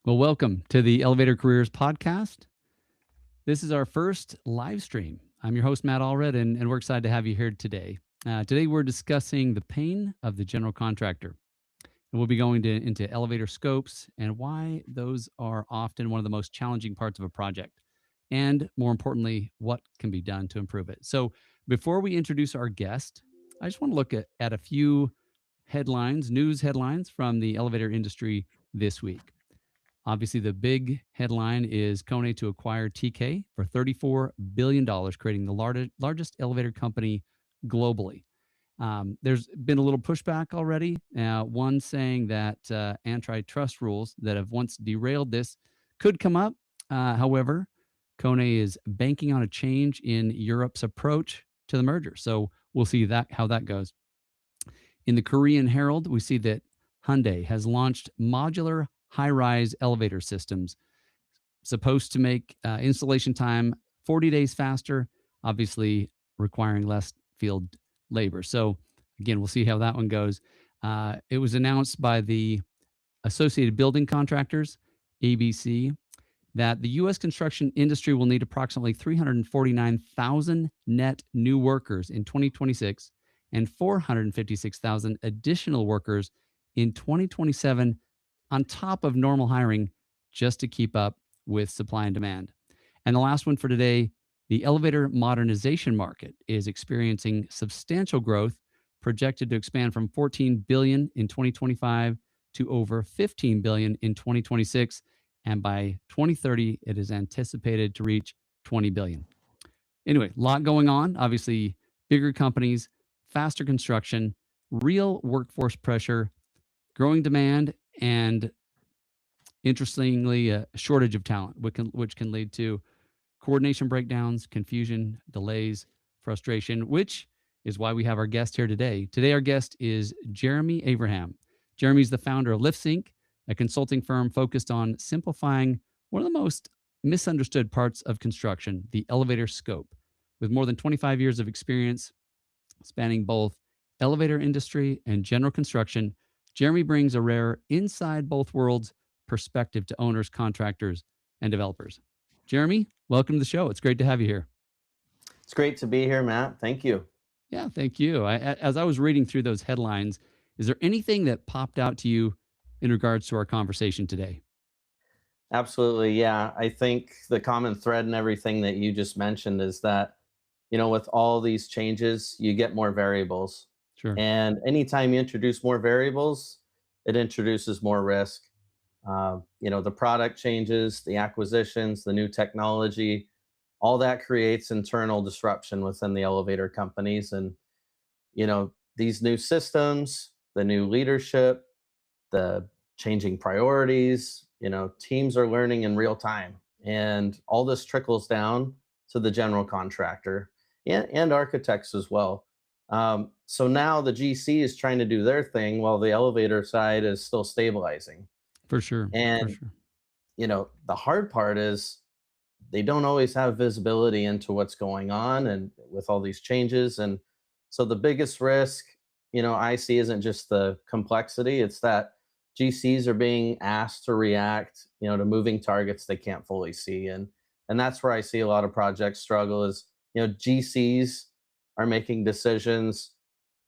Well, welcome to the Elevator Careers Podcast. This is our first live stream. I'm your host, Matt Allred, and we're excited to have you here today. Today, we're discussing the pain of the general contractor. And we'll be going into elevator scopes and why those are often one of the most challenging parts of a project. And more importantly, what can be done to improve it. So before we introduce our guest, I just want to look at a few headlines, news headlines from the elevator industry this week. Obviously, the big headline is Kone to acquire TK for $34 billion, creating the largest elevator company globally. There's been a little pushback already. One saying that antitrust rules that have once derailed this could come up. However, Kone is banking on a change in Europe's approach to the merger. So we'll see how that goes. In the Korean Herald, we see that Hyundai has launched modular high-rise elevator systems, supposed to make installation time 40 days faster, obviously requiring less field labor. So again, we'll see how that one goes. It was announced by the Associated Building Contractors, ABC, that the U.S. construction industry will need approximately 349,000 net new workers in 2026 and 456,000 additional workers in 2027 on top of normal hiring just to keep up with supply and demand. And the last one for today, the elevator modernization market is experiencing substantial growth, projected to expand from 14 billion in 2025 to over 15 billion in 2026. And by 2030, it is anticipated to reach 20 billion. Anyway, a lot going on. Obviously, bigger companies, faster construction, real workforce pressure, growing demand, and interestingly, a shortage of talent, which can lead to coordination breakdowns, confusion, delays, frustration, which is why we have our guest here today. Today, our guest is Jeremy Avraham. Jeremy's the founder of LiftSync, a consulting firm focused on simplifying one of the most misunderstood parts of construction, the elevator scope. With more than 25 years of experience spanning both elevator industry and general construction, Jeremy brings a rare inside both worlds perspective to owners, contractors, and developers. Jeremy, welcome to the show. It's great to have you here. It's great to be here, Matt. Thank you. Yeah, thank you. As I was reading through those headlines, is there anything that popped out to you in regards to our conversation today? Absolutely. Yeah. I think the common thread in everything that you just mentioned is that, with all these changes, you get more variables. Sure. And anytime you introduce more variables, it introduces more risk. The product changes, the acquisitions, the new technology, all that creates internal disruption within the elevator companies. And, these new systems, the new leadership, the changing priorities, teams are learning in real time. And all this trickles down to the general contractor and architects as well. So now the GC is trying to do their thing while the elevator side is still stabilizing. For sure. And, the hard part is they don't always have visibility into what's going on and with all these changes. And so the biggest risk, I see isn't just the complexity, it's that GCs are being asked to react, to moving targets they can't fully see. And that's where I see a lot of projects struggle is, GCs are making decisions,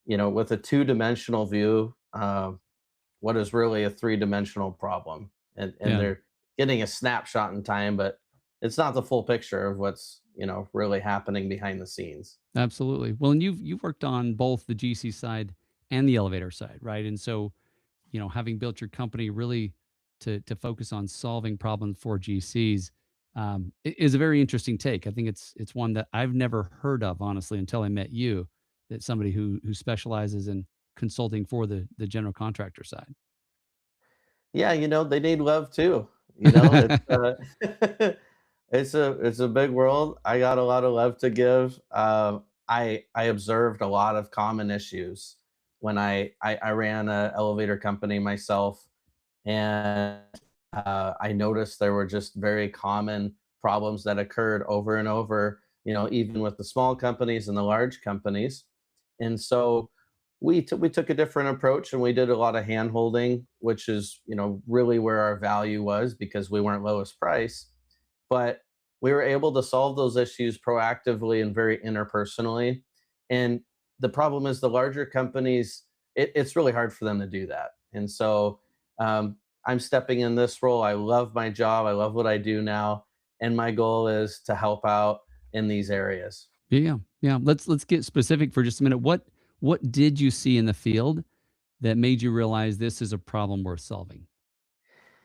with a two-dimensional view, what is really a three-dimensional problem. And Yeah. they're getting a snapshot in time, but it's not the full picture of what's, really happening behind the scenes. Absolutely. Well, and you've worked on both the GC side and the elevator side, right? And so, having built your company really to focus on solving problems for GCs is a very interesting take. I think it's one that I've never heard of, honestly, until I met you. That somebody who specializes in consulting for the general contractor side. Yeah, they need love too. It's it's a big world. I got a lot of love to give. I observed a lot of common issues when I ran an elevator company myself, and I noticed there were just very common problems that occurred over and over. Even with the small companies and the large companies, and so we took a different approach and we did a lot of hand holding, which is, really where our value was because we weren't lowest price. But we were able to solve those issues proactively and very interpersonally. And the problem is the larger companies, it's really hard for them to do that. And so I'm stepping in this role. I love my job. I love what I do now. And my goal is to help out in these areas. Yeah, yeah. Let's get specific for just a minute. What did you see in the field that made you realize this is a problem worth solving?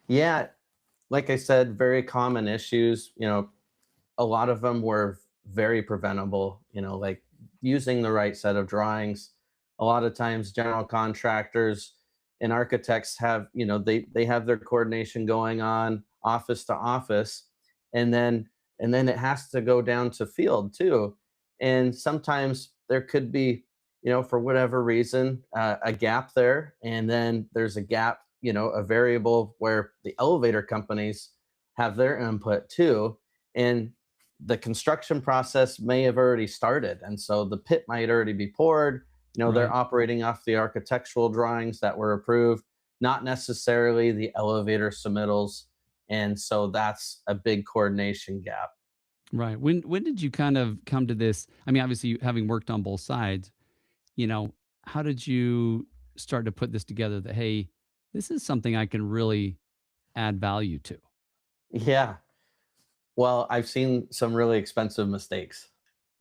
Yeah, like I said, very common issues. A lot of them were very preventable, like using the right set of drawings. A lot of times general contractors and architects have, they have their coordination going on office to office, and then it has to go down to field too. And sometimes there could be, for whatever reason, a gap there, and then there's a gap, a variable where the elevator companies have their input too. And the construction process may have already started. And so the pit might already be poured. They're Right. operating off the architectural drawings that were approved, not necessarily the elevator submittals. And so that's a big coordination gap. Right. When did you kind of come to this? I mean, obviously, having worked on both sides, you know, how did you start to put this together that, hey, this is something I can really add value to? Yeah. Well, I've seen some really expensive mistakes.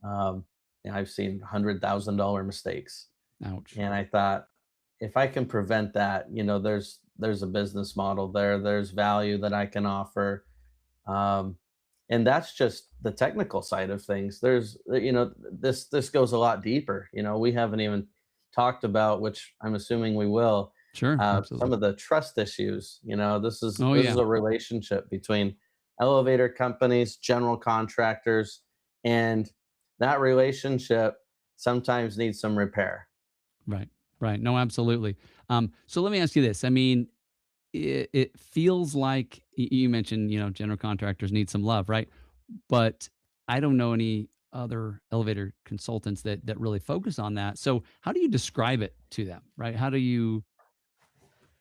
Um, and I've seen $100,000 mistakes. Ouch. And I thought, if I can prevent that, there's a business model there. There's value that I can offer. Um, and that's just the technical side of things. This goes a lot deeper. We haven't even talked about, which I'm assuming we will, Sure. some Absolutely. of the trust issues. This is Oh, this is yeah. a relationship between elevator companies, general contractors, and that relationship sometimes needs some repair. Right. Right. No, absolutely. So let me ask you this. I mean, it feels like you mentioned, general contractors need some love, right? But I don't know any other elevator consultants that really focus on that. So how do you describe it to them, right? How do you,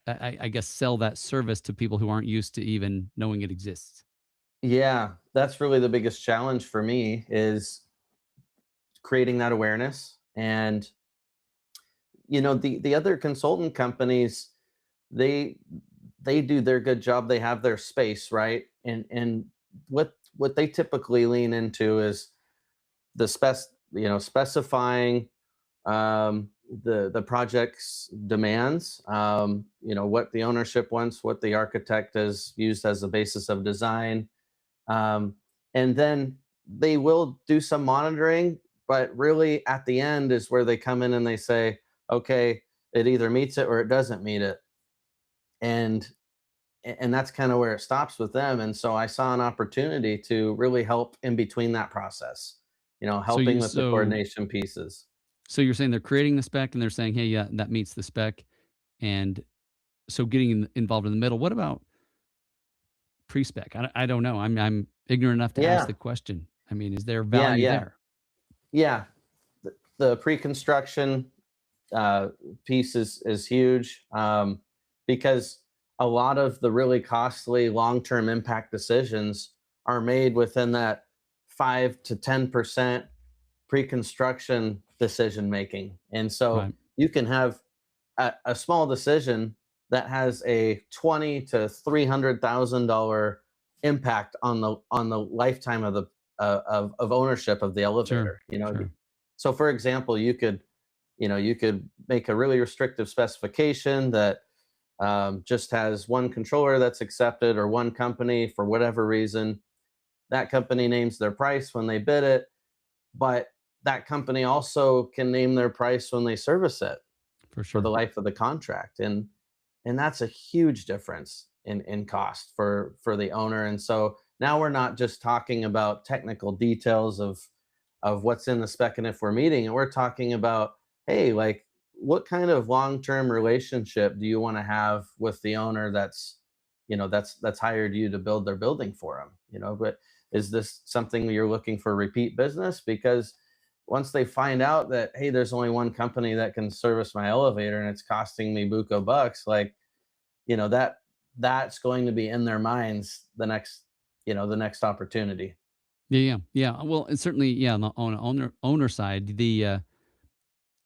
I guess, sell that service to people who aren't used to even knowing it exists? Yeah, that's really the biggest challenge for me is creating that awareness. And the other consultant companies, they they do their good job. They have their space, right? And what they typically lean into is specifying the project's demands, what the ownership wants, what the architect has used as a basis of design, um, and then they will do some monitoring. But really, at the end is where they come in and they say, okay, it either meets it or it doesn't meet it, and that's kind of where it stops with them. And so I saw an opportunity to really help in between that process, So helping you with the so coordination pieces. so you're saying they're creating the spec and they're saying, hey, yeah, that meets the spec. And so getting involved in the middle. What about pre-spec? I don't know. I'm ignorant enough to ask Yeah, the question. I mean, is there yeah, value yeah, there? yeah. The pre-construction uh, piece is huge, because a lot of the really costly long-term impact decisions are made within that 5 to 10% pre-construction decision making. And so Right. you can have a small decision that has a 20 to 300,000 dollar impact on the lifetime of the of ownership of the Sure. elevator. Sure. So for example, you could make a really restrictive specification that just has one controller that's accepted or one company for whatever reason. That company names their price when they bid it, but that company also can name their price when they service it For for the sure. life of the contract. And that's a huge difference in cost for the owner. And so now we're not just talking about technical details of what's in the spec and if we're meeting, and we're talking about, hey, like, what kind of long-term relationship do you want to have with the owner that's hired you to build their building for them? But is this something you're looking for repeat business? Because once they find out that, hey, there's only one company that can service my elevator and it's costing me buco bucks, like, that's going to be in their minds the next opportunity. Yeah, yeah, yeah. Well, and certainly, yeah, on the owner side,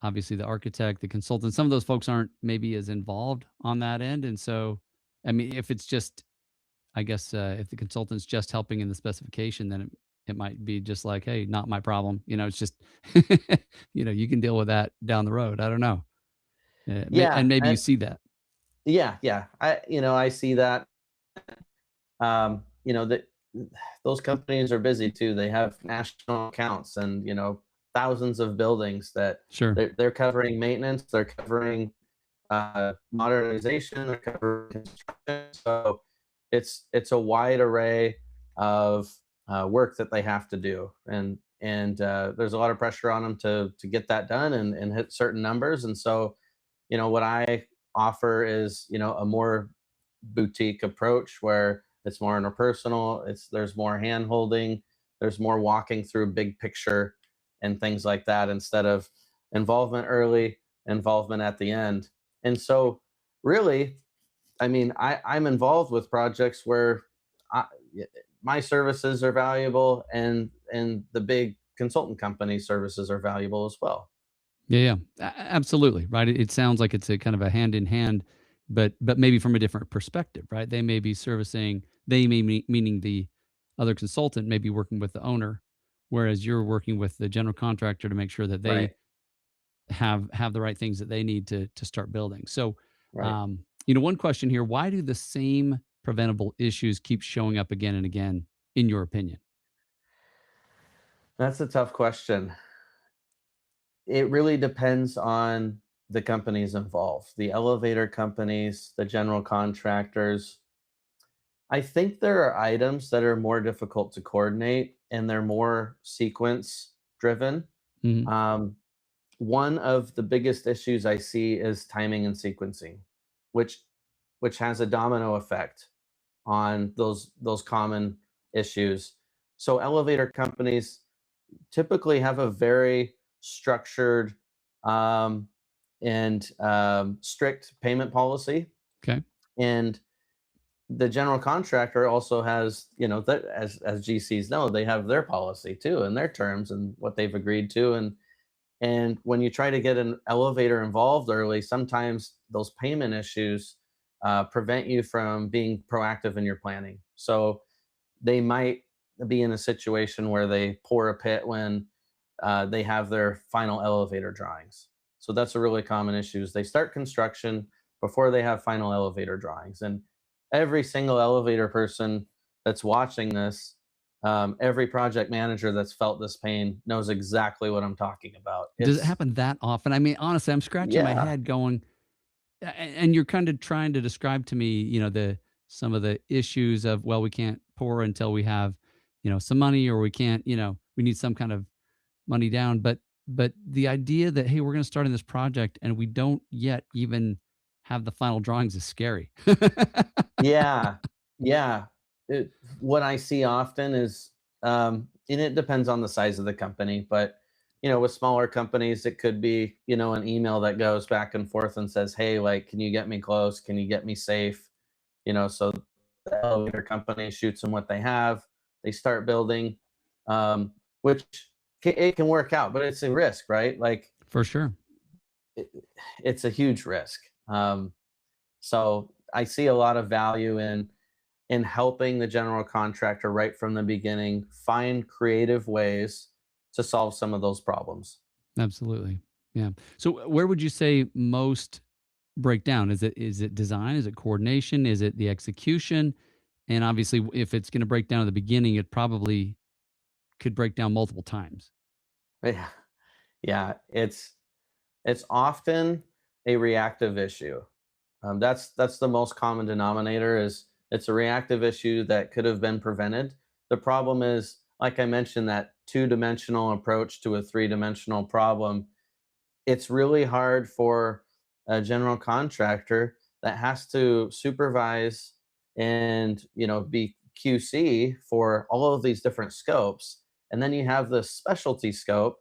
obviously the architect, the consultant, some of those folks aren't maybe as involved on that end, and so, I mean, if it's just, I guess, if the consultant's just helping in the specification, then it might be just like, hey, not my problem. It's just, you can deal with that down the road. I don't know, Yeah, and maybe you and see that. yeah, yeah. I see that. That those companies are busy too. They have national accounts and thousands of buildings that Sure. they're covering maintenance, they're covering modernization, they're covering construction. So it's a wide array of work that they have to do, and there's a lot of pressure on them to get that done and hit certain numbers. And so, what I offer is a more boutique approach where it's more interpersonal. There's more hand holding, there's more walking through big picture and things like that, instead of involvement early, involvement at the end. And so, really, I mean, I'm involved with projects where I, my services are valuable, and the big consultant company services are valuable as well. Yeah, yeah, absolutely, right. It sounds like it's a kind of a hand in hand, but maybe from a different perspective, right? They may be servicing, meaning the other consultant may be working with the owner, whereas you're working with the general contractor to make sure that Right, they have the right things that they need to start building. So, right. one question here: why do the same preventable issues keep showing up again and again, in your opinion? That's a tough question. It really depends on the companies involved, the elevator companies, the general contractors. I think there are items that are more difficult to coordinate and they're more sequence driven. Hmm. Um, One of the biggest issues I see is timing and sequencing, which has a domino effect on those common issues. So elevator companies typically have a very structured um, and strict payment policy, Okay. and the general contractor also has, that, as GCs know, they have their policy too and their terms and what they've agreed to. And when you try to get an elevator involved early, sometimes those payment issues prevent you from being proactive in your planning. So they might be in a situation where they pour a pit when they have their final elevator drawings. So that's a really common issue. Is they start construction before they have final elevator drawings, and every single elevator person that's watching this, every project manager that's felt this pain knows exactly what I'm talking about. Does it It's happen that often? I mean, honestly, I'm scratching my Yeah, head going, and you're kind of trying to describe to me, the some of the issues of, well, we can't pour until we have, some money, or we can't, we need some kind of money down. But the idea that, hey, we're going to start in this project and we don't yet even have the final drawings is scary. yeah, yeah. What I see often is, and it depends on the size of the company, but with smaller companies, it could be an email that goes back and forth and says, "Hey, like, can you get me close? Can you get me safe?" So the elevator company shoots them what they have. They start building, which it can work out, but it's a risk, right? Like, For sure. it, it's a huge risk. So I see a lot of value in helping the general contractor right from the beginning find creative ways to solve some of those problems. Absolutely. Yeah. So where would you say most break down? Is it design? Is it coordination? Is it the execution? And obviously, if it's going to break down at the beginning, it probably could break down multiple times. Yeah, yeah, it's often a reactive issue. That's the most common denominator. Is it's a reactive issue that could have been prevented. The problem is, like I mentioned, that two-dimensional approach to a three-dimensional problem. It's really hard for a general contractor that has to supervise and be QC for all of these different scopes, and then you have the specialty scope.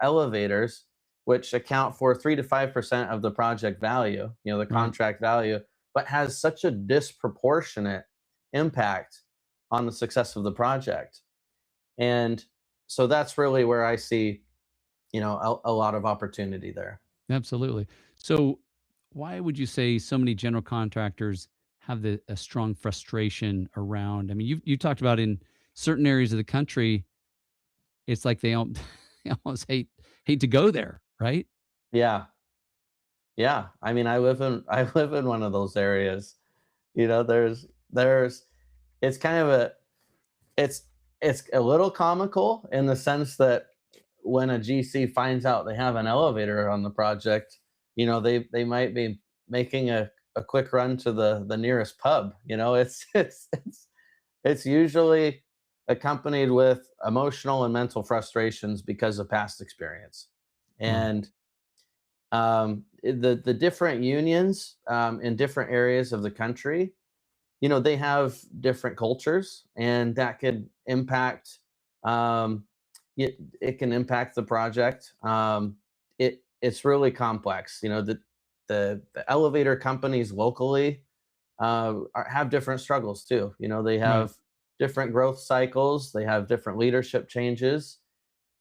elevators, which account for 3 to 5% of the project value, the Right. contract value, but has such a disproportionate impact on the success of the project. And so that's really where I see, a lot of opportunity there. Absolutely. So, why would you say so many general contractors have a strong frustration around? I mean, you talked about in certain areas of the country, it's like they almost hate to go there, right? Yeah. Yeah. I mean, I live in one of those areas. There's it's kind of a it's it's a little comical in the sense that when a GC finds out they have an elevator on the project, they might be making a quick run to the nearest pub. It's usually accompanied with emotional and mental frustrations because of past experience. Wow. And the different unions in different areas of the country, they have different cultures, and that could impact. Um, it can impact the project. It's really complex. The elevator companies locally have different struggles too. They Right. have different growth cycles. They have different leadership changes,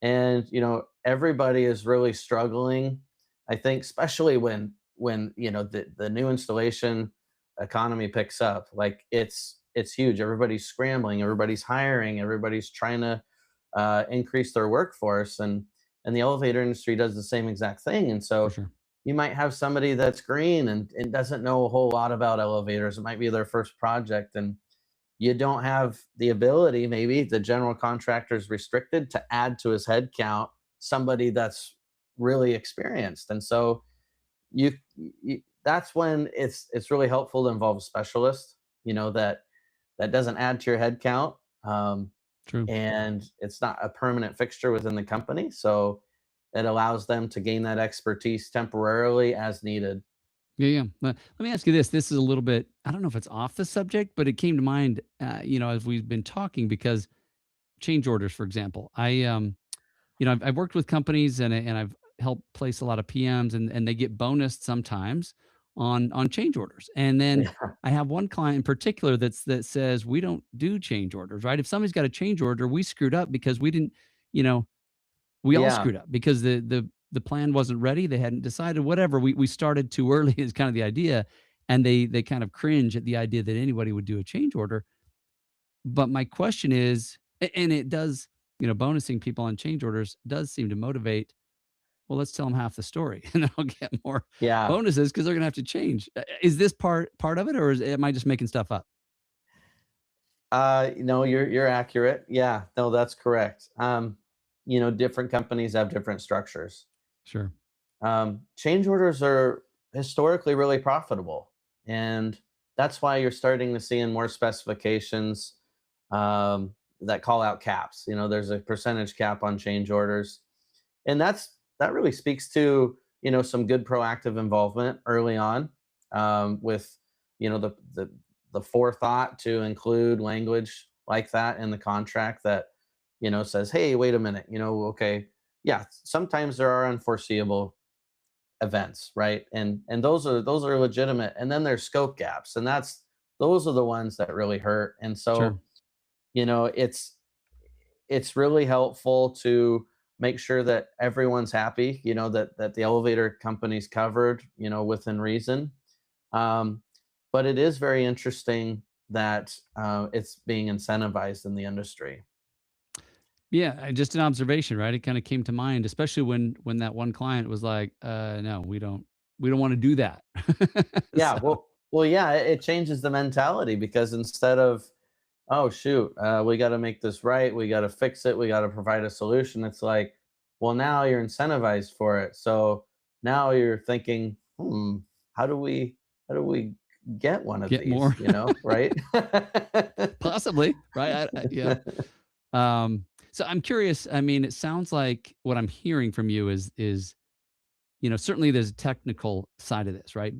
and everybody is really struggling. I think especially when the new installation economy picks up, like it's huge. Everybody's scrambling, everybody's hiring, everybody's trying to increase their workforce, and the elevator industry does the same exact thing. And For so sure. you might have somebody that's green and doesn't know a whole lot about elevators. It might be their first project, and you don't have the ability, maybe the general contractor is restricted to add to his head count somebody that's really experienced. And so that's when it's really helpful to involve a specialist, that doesn't add to your head count. True. And it's not a permanent fixture within the company. So it allows them to gain that expertise temporarily as needed. Yeah, yeah. Let me ask you this. This is a little bit, I don't know if it's off the subject, but it came to mind, as we've been talking because change orders, for example. I've worked with companies and I've helped place a lot of PMs and they get bonused sometimes on change orders. And then Yeah. I have one client in particular that says we don't do change orders, right? If somebody's got a change order, we screwed up because we didn't, you know, we all Yeah. screwed up because the plan wasn't ready. They hadn't decided, whatever. We started too early is kind of the idea. And they kind of cringe at the idea that anybody would do a change order. But my question is, and it does, bonusing people on change orders does seem to motivate. Well, let's tell them half the story, and then I'll get more Yeah. bonuses because they're going to have to change. Is this part of it, or am I just making stuff up? No, you're accurate. Yeah, no, that's correct. Different companies have different structures. Sure. Change orders are historically really profitable, and that's why you're starting to see in more specifications that call out caps. There's a percentage cap on change orders, and that really speaks to some good proactive involvement early on, with the forethought to include language like that in the contract that says, hey, wait a minute, okay, yeah, sometimes there are unforeseeable events, right? And those are legitimate. And then there's scope gaps, and those are the ones that really hurt. And Sure. so you know it's it's really helpful to make sure that everyone's happy, that the elevator company's covered, within reason. um, but it is very interesting that it's being incentivized in the industry. Yeah, just an observation, right? It kind of came to mind, especially when that one client was like, no, we don't want to do that." Yeah, So, well, yeah, it changes the mentality, because instead of, oh shoot, we got to make this right, we got to fix it, we got to provide a solution, it's like, well, now you're incentivized for it. So now you're thinking, how do we get one of get these, more. right? Possibly, right? Yeah. So I'm curious. I mean, it sounds like what I'm hearing from you is certainly there's a technical side of this, right?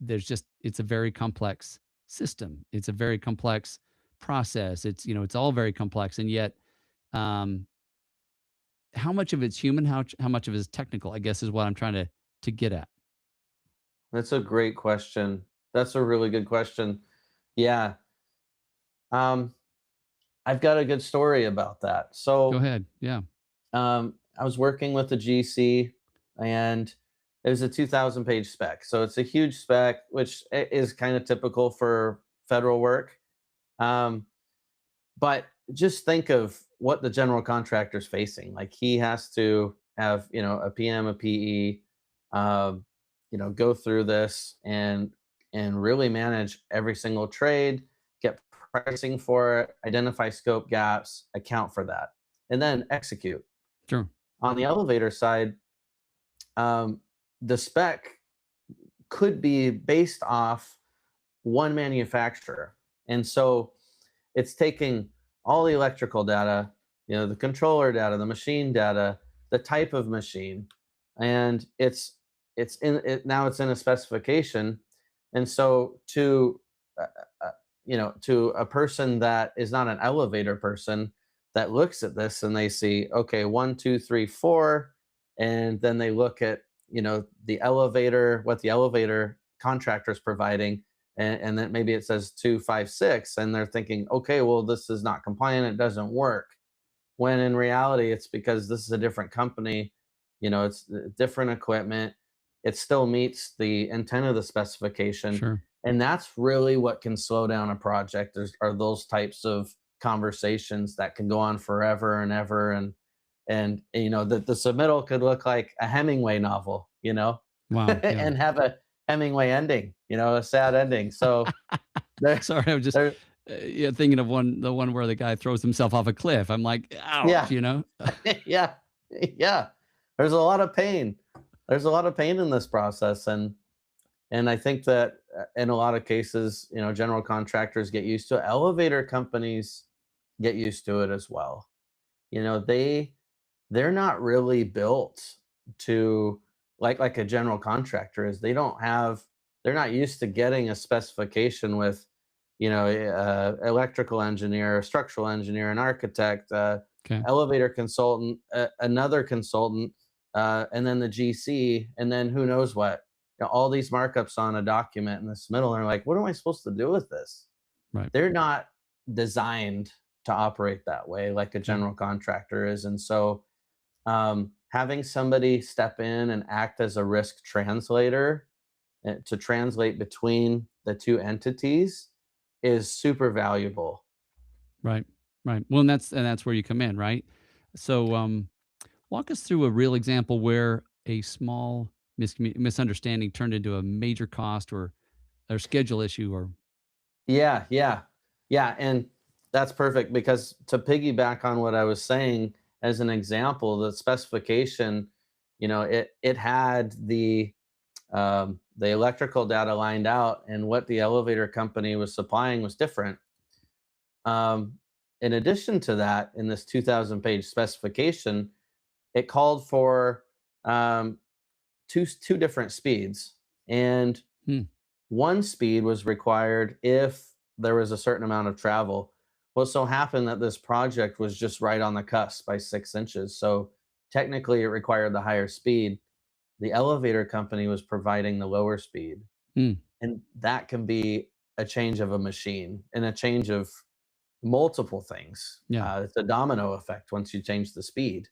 It's a very complex system. It's a very complex process. It's all very complex, and yet, um, how much of it's human, how much of it is technical, I guess is what I'm trying to get at. That's a great question. That's a really good question. Yeah. Um, I've got a good story about that. Go So, ahead. Yeah. I was working with a GC, and it was a 2,000 page spec. So it's a huge spec, which is kind of typical for federal work. Um, but just think of what the general contractor's facing. Like he has to have, a PM, a PE, um, go through this and really manage every single trade, get pricing for it, identify scope gaps, account for that, and then execute. Sure. On the elevator side, um, the spec could be based off one manufacturer. And so it's taking all the electrical data, the controller data, the machine data, the type of machine, and it's in it now. It's in a specification, and so uh, to a person that is not an elevator person that looks at this and they see, okay, one, two, three, four, and then they look at the elevator, what the elevator contractor is providing, and then maybe it says 256, and they're thinking, okay, well, this is not compliant, it doesn't work. When in reality, it's because this is a different company, it's different equipment. It still meets the intent of the specification. Sure. And that's really what can slow down a project, are those types of conversations that can go on forever and ever. And the submittal could look like a Hemingway novel, Wow. Yeah. and have a Hemingway ending, a sad ending. So there, Sorry, I was just there, yeah, thinking of the one where the guy throws himself off a cliff. I'm like, ouch, yeah, you know? yeah, yeah. There's a lot of pain. There's a lot of pain in this process, and I think that in a lot of cases, general contractors get used to it. Elevator companies get used to it as well. They're not really built to like a general contractor is. They're not used to getting a specification with electrical engineer, structural engineer, an architect, Okay. elevator consultant, another consultant, and then the GC, and then who knows what. All these markups on a document in this middle, and they're like, what am I supposed to do with this? Right. They're not designed to operate that way like a Yeah. general contractor is. And so having somebody step in and act as a risk translator, to translate between the two entities, is super valuable. Right. Right. Well, and that's where you come in, right? So, walk us through a real example where a small misunderstanding turned into a major cost or schedule issue or Yeah, yeah, yeah. And that's perfect, because to piggyback on what I was saying, as an example, the specification, it had the electrical data lined out, and what the elevator company was supplying was different. Um, in addition to that, in this 2,000 page specification, it called for um, two different speeds, and hmm, one speed was required if there was a certain amount of travel. Well, it so happened that this project was just right on the cusp by 6 inches, so technically it required the higher speed. The elevator company was providing the lower speed, hmm, and that can be a change of a machine and a change of multiple things. yeah, It's a domino effect once you change the speed.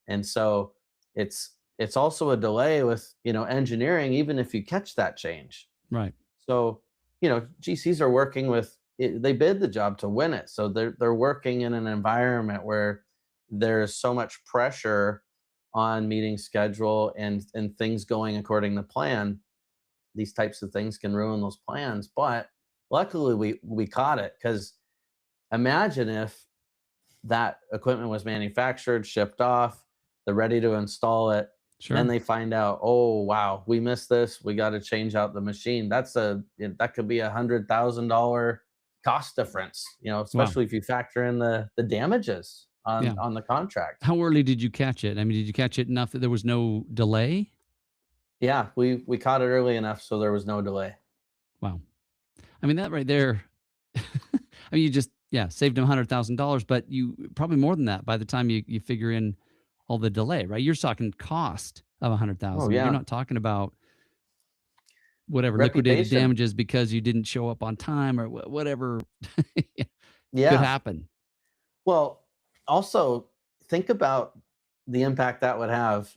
And so it's also a delay with engineering, even if you catch that change. right, So GCs are working with they bid the job to win it, so they're working in an environment where there's so much pressure on meeting schedule and things going according to plan. These types of things can ruin those plans, but luckily we caught it, because imagine if that equipment was manufactured, shipped off, they're ready to install it. Then sure, they find out, oh wow, we missed this. We got to change out the machine. That could be $100,000 cost difference. wow, Especially if you factor in the damages on yeah. on the contract. How early did you catch it? I mean, did you catch it enough that there was no delay? Yeah, we caught it early enough so there was no delay. Wow. I mean, that right there, I mean, you just, yeah, saved him $100,000, but you probably more than that by the time you figure in all the delay, right? You're talking cost of Oh 100,000. You're yeah. not talking about whatever liquidated Reputation. damages because you didn't show up on time or whatever could Yeah. happen. Well, also think about the impact that would have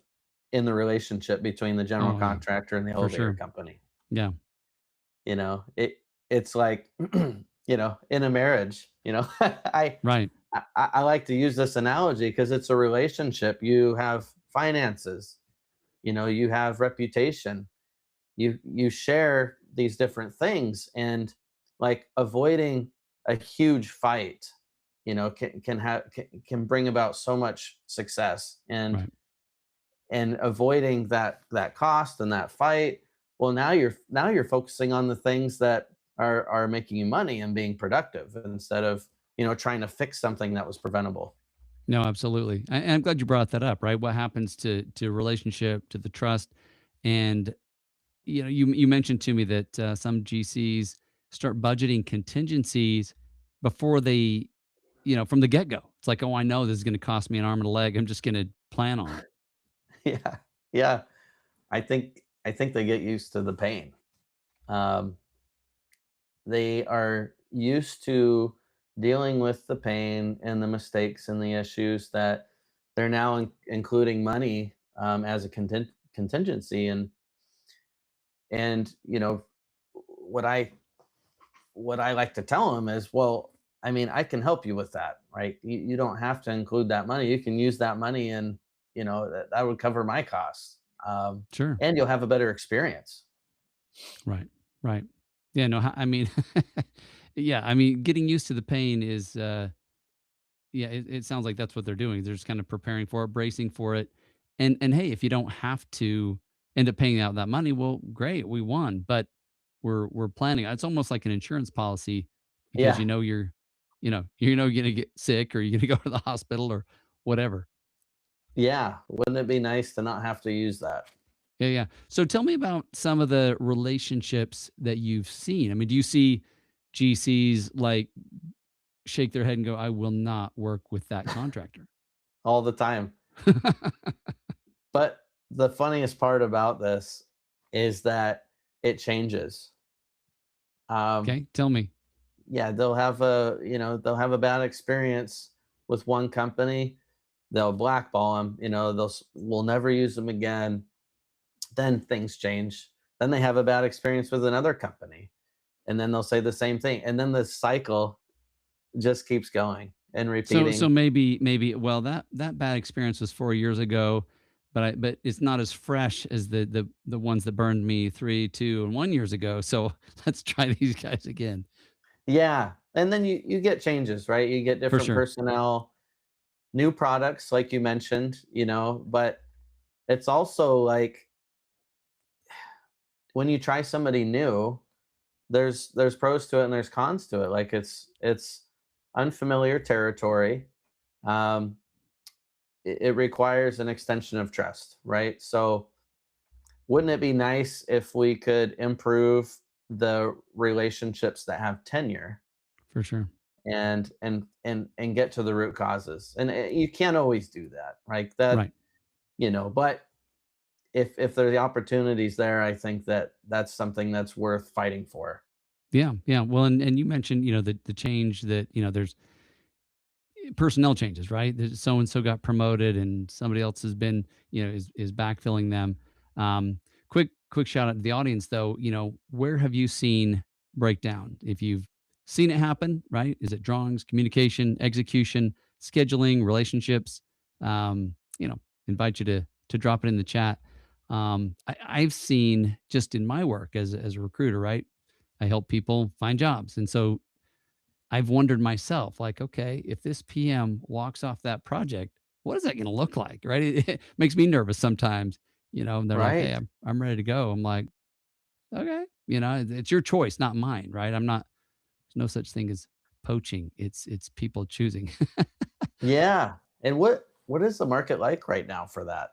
in the relationship between the general Oh yeah, contractor and the for elevator sure. company. Yeah, You know, it's like, in a marriage, right, I like to use this analogy because it's a relationship. You have finances, you have reputation, you share these different things, and like avoiding a huge fight, can bring about so much success, and right. avoiding that cost and that fight. Well, now you're focusing on the things that are making you money and being productive, instead of trying to fix something that was preventable. No, absolutely. And I'm glad you brought that up, right? What happens to relationship, to the trust, and you mentioned to me that some GCs start budgeting contingencies before they, from the get go. It's like, oh, I know this is going to cost me an arm and a leg. I'm just going to plan on it. Yeah, yeah. I think they get used to the pain. um, they are used to dealing with the pain and the mistakes and the issues, that they're now including money, as a contingency. And what I what I like to tell them is, well, I mean, I can help you with that, right? You don't have to include that money. You can use that money, and that would cover my costs, Sure. and you'll have a better experience. Right. Right. Yeah. No, I mean, yeah. I mean, getting used to the pain is, yeah, it sounds like that's what they're doing. They're just kind of preparing for it, bracing for it. And hey, if you don't have to end up paying out that money, well, great, we won. But we're planning. It's almost like an insurance policy because Yeah, you're gonna get sick or you're gonna go to the hospital or whatever. yeah. Wouldn't it be nice to not have to use that? Yeah, yeah. So tell me about some of the relationships that you've seen. I mean, do you see GCs like shake their head and go, I will not work with that contractor? All the time. But the funniest part about this is that it changes. Um, Okay, tell me. yeah, they'll have a bad experience with one company. They'll blackball them. We'll never use them again. Then things change. Then they have a bad experience with another company, and then they'll say the same thing, and then the cycle just keeps going and So repeating. maybe well that bad experience was 4 years ago, but it's not as fresh as the ones that burned me 3, 2, and 1 years ago. So let's try these guys again. Yeah, and then you get changes, right? You get For different sure. personnel, new products, like you mentioned, but it's also like, when you try somebody new, there's pros to it and there's cons to it. Like, it's unfamiliar territory. Um, it requires an extension of trust, right? So, wouldn't it be nice if we could improve the relationships that have tenure, For sure. and get to the root causes? And you can't always do that, right? That Right. but if there are the opportunities there, I think that that's something that's worth fighting for. Yeah, yeah. Well, and you mentioned, the change that, there's personnel changes, right? So and so got promoted and somebody else has been, is backfilling them. Quick shout out to the audience though, where have you seen breakdown? If you've seen it happen, right? Is it drawings, communication, execution, scheduling, relationships? Invite you to drop it in the chat. I've seen just in my work as a recruiter, right? I help people find jobs. And so I've wondered myself, like, okay, if this PM walks off that project, what is that going to look like? Right. It makes me nervous sometimes, and they're like, hey, Right. I'm ready to go. I'm like, okay, it's your choice, not mine. Right. There's no such thing as poaching. It's people choosing. Yeah. And what is the market like right now for that?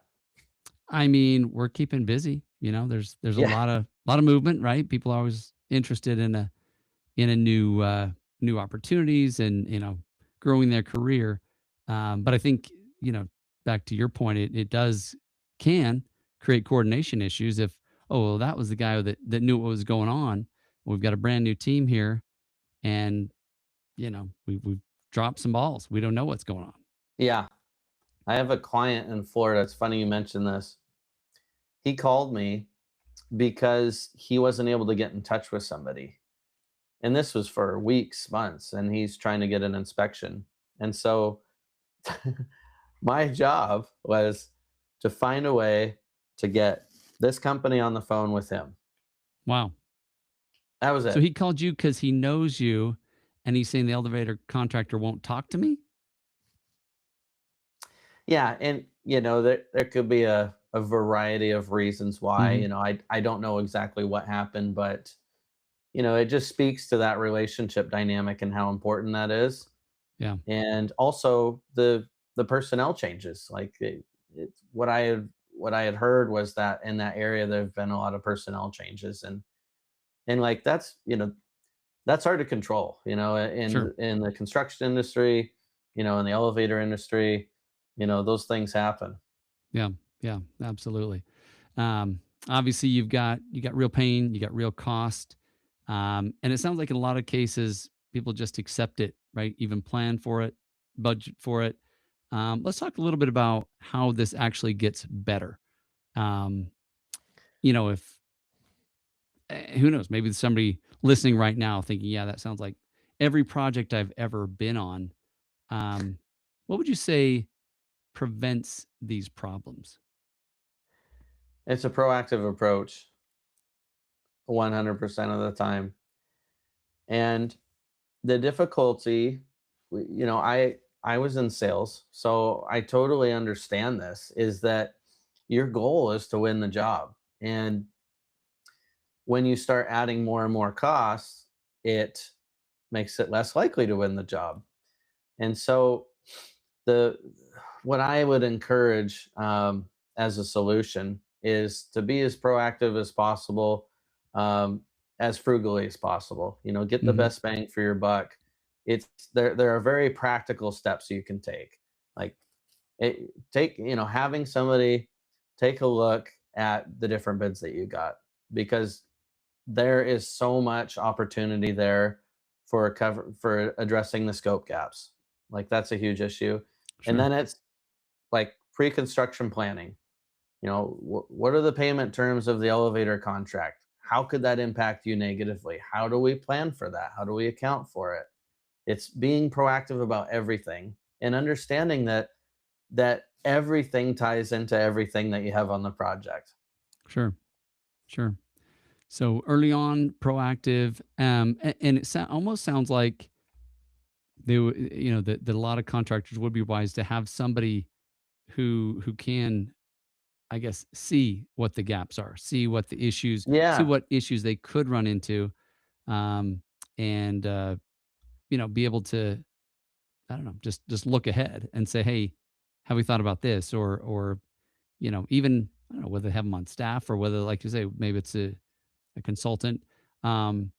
I mean, we're keeping busy. There's a Yeah. lot of movement, right? People are always interested in a new opportunities and growing their career. But I think back to your point, it does can create coordination issues if, oh, well, that was the guy that knew what was going on. We've got a brand new team here, and we've dropped some balls. We don't know what's going on. Yeah. I have a client in Florida. It's funny you mentioned this. He called me because he wasn't able to get in touch with somebody. And this was for weeks, months, and he's trying to get an inspection. And so my job was to find a way to get this company on the phone with him. Wow. That was So it. he called you because he knows you, and he's saying the elevator contractor won't talk to me. Yeah, and there could be a variety of reasons why. Hmm. I don't know exactly what happened, but it just speaks to that relationship dynamic and how important that is. Yeah. And also the personnel changes. Like what I had heard was that in that area there have been a lot of personnel changes, and like that's hard to control. Sure. In the construction industry, in the elevator industry, those things happen. Yeah. Yeah. Absolutely. Obviously, you got real pain, you got real cost, and it sounds like in a lot of cases people just accept it, right? Even plan for it, budget for it. Let's talk a little bit about how this actually gets better. Um, if who knows, maybe somebody listening right now thinking, yeah, that sounds like every project I've ever been on. Um, what would you say prevents these problems? It's a proactive approach 100% of the time. And the difficulty, I was in sales, so I totally understand this, is that your goal is to win the job. And when you start adding more and more costs, it makes it less likely to win the job. And so the what I would encourage as a solution is to be as proactive as possible, um, as frugally as possible. Get the Hmm. best bang for your buck. It's there are very practical steps you can take. Like having somebody take a look at the different bids that you got, because there is so much opportunity there for addressing the scope gaps. Like that's a huge issue. And Sure. then it's like pre-construction planning. What are the payment terms of the elevator contract? How could that impact you negatively? How do we plan for that? How do we account for it? It's being proactive about everything and understanding that everything ties into everything that you have on the project. Sure. Sure. So early on, proactive, and it almost sounds like that a lot of contractors would be wise to have somebody who can, I guess, see what the gaps are, see Yeah. what issues they could run into, um, and be able to, I don't know, just look ahead and say, hey, have we thought about this, or even I don't know whether they have them on staff or whether, like you say, maybe it's a consultant. Um,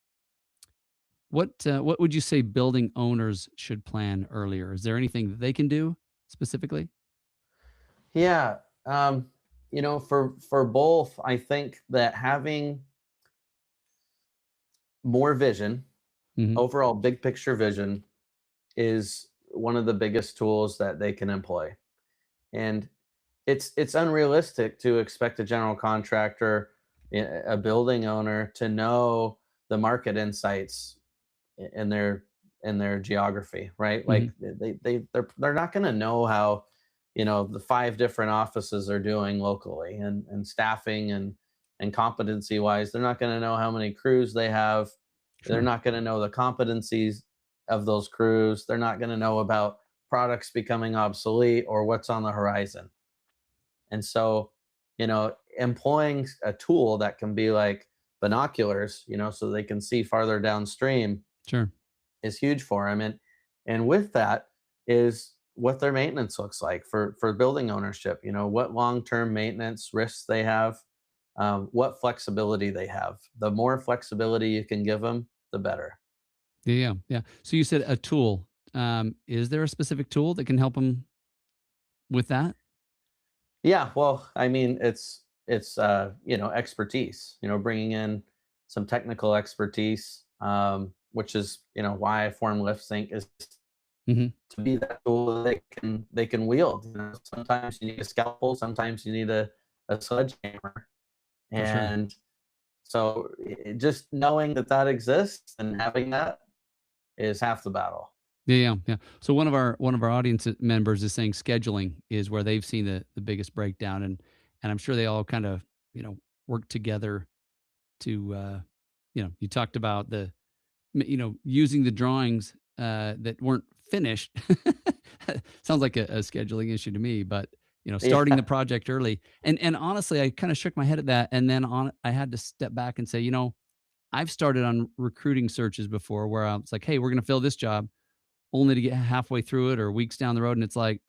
what would you say building owners should plan earlier? Is there anything that they can do specifically? Yeah. For both, I think that having more vision, Hmm. overall big picture vision, is one of the biggest tools that they can employ. And it's unrealistic to expect a general contractor, a building owner, to know the market insights in their geography, right? Hmm. Like they're not going to know how the five different offices are doing locally, and staffing and competency wise. They're not going to know how many crews they have. They're Sure. not going to know the competencies of those crews. They're not going to know about products becoming obsolete or what's on the horizon. And so, employing a tool that can be like binoculars, so they can see farther downstream, Sure. is huge for them. And with that is what their maintenance looks like for building ownership. What long term maintenance risks they have, what flexibility they have. The more flexibility you can give them, the better. Yeah. Yeah. So you said a tool. Is there a specific tool that can help them with that? Yeah, well, I mean, it's expertise. Bringing in some technical expertise, which is why I formed LiftSync is Hmm. to be that tool that they can wield. Sometimes you need a scalpel, sometimes you need a sledgehammer, For sure. and so just knowing that exists and having that is half the battle. Yeah, yeah, yeah. So one of our audience members is saying scheduling is where they've seen the biggest breakdown, and I'm sure they all kind of work together to you talked about using the drawings that weren't finished. Sounds like a scheduling issue to me, but starting the Yeah. project early, and honestly, I kind of shook my head at that, and then I had to step back and say, I've started on recruiting searches before where I was like, hey, we're going to fill this job, only to get halfway through it or weeks down the road, and it's like,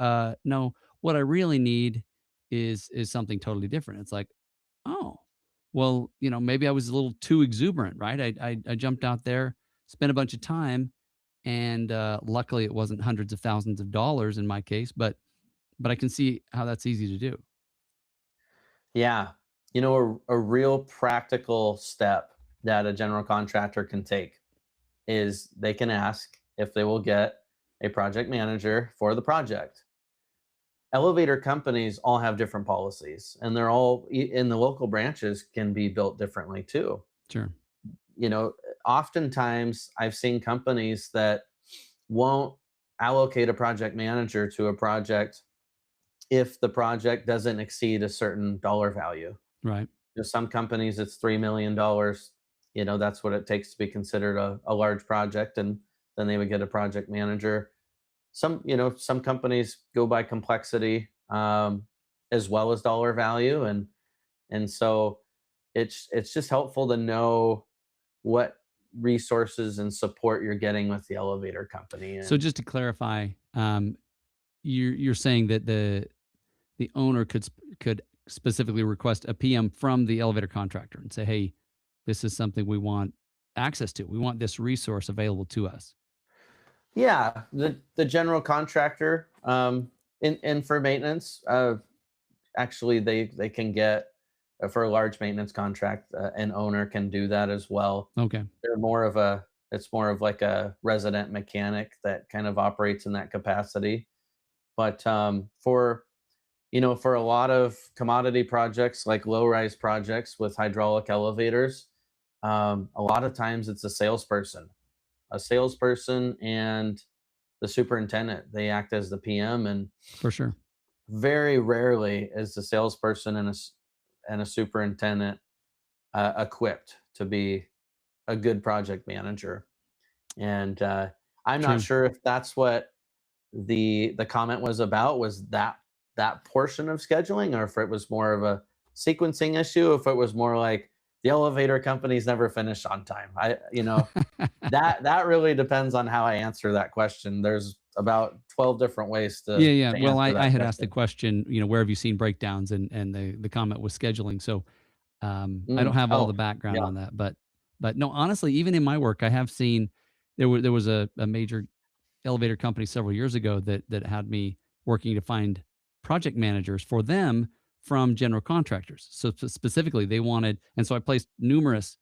no, what I really need is something totally different. It's like, oh, well, maybe I was a little too exuberant, right? I jumped out there, spent a bunch of time, and luckily it wasn't hundreds of thousands of dollars in my case, but I can see how that's easy to do. Yeah. A real practical step that a general contractor can take is they can ask if they will get a project manager for the project. Elevator companies all have different policies, and they're all in the local branches can be built differently too. Sure. You know, Oftentimes I've seen companies that won't allocate a project manager to a project if the project doesn't exceed a certain dollar value. Right. Some companies it's $3 million. That's what it takes to be considered a large project, and then they would get a project manager. Some companies go by complexity, as well as dollar value, and so it's just helpful to know what resources and support you're getting with the elevator company. So And just to clarify, you're saying that the owner could specifically request a PM from the elevator contractor and say, "Hey, this is something we want access to. We want this resource available to us." yeah, the general contractor, in for maintenance, actually they can get, for a large maintenance contract, an owner can do that as well. Okay, They're more of a It's more of like a resident mechanic that kind of operates in that capacity. But for a lot of commodity projects like low rise projects with hydraulic elevators, a lot of times it's a salesperson and the superintendent. They act as the PM, and for sure. very rarely is the salesperson and a superintendent equipped to be a good project manager. And I'm not True. sure if that's what the comment was about, was that portion of scheduling, or if it was more of a sequencing issue, if it was more like the elevator companies never finish on time. That really depends on how I answer that question. There's about 12 different ways Yeah, to yeah. to Well, I answer I that had asked the question. question, where have you seen breakdowns, and the comment was scheduling. So, I don't have all Oh, the background yeah. on that, but no, honestly, even in my work, I have seen there was a major elevator company several years ago that had me working to find project managers for them from general contractors. So specifically, they wanted, and so I placed numerous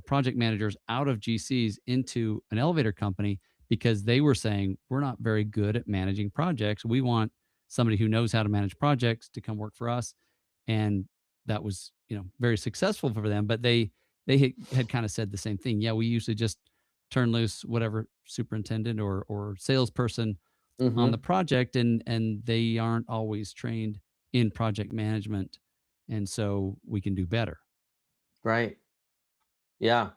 project managers out of GCs into an elevator company because they were saying, we're not very good at managing projects. We want somebody who knows how to manage projects to come work for us. And that was, very successful for them. But they had kind of said the same thing. Yeah, we usually just turn loose whatever superintendent or salesperson on the Hmm. project, and they aren't always trained in project management. And so we can do better. Right. Yeah.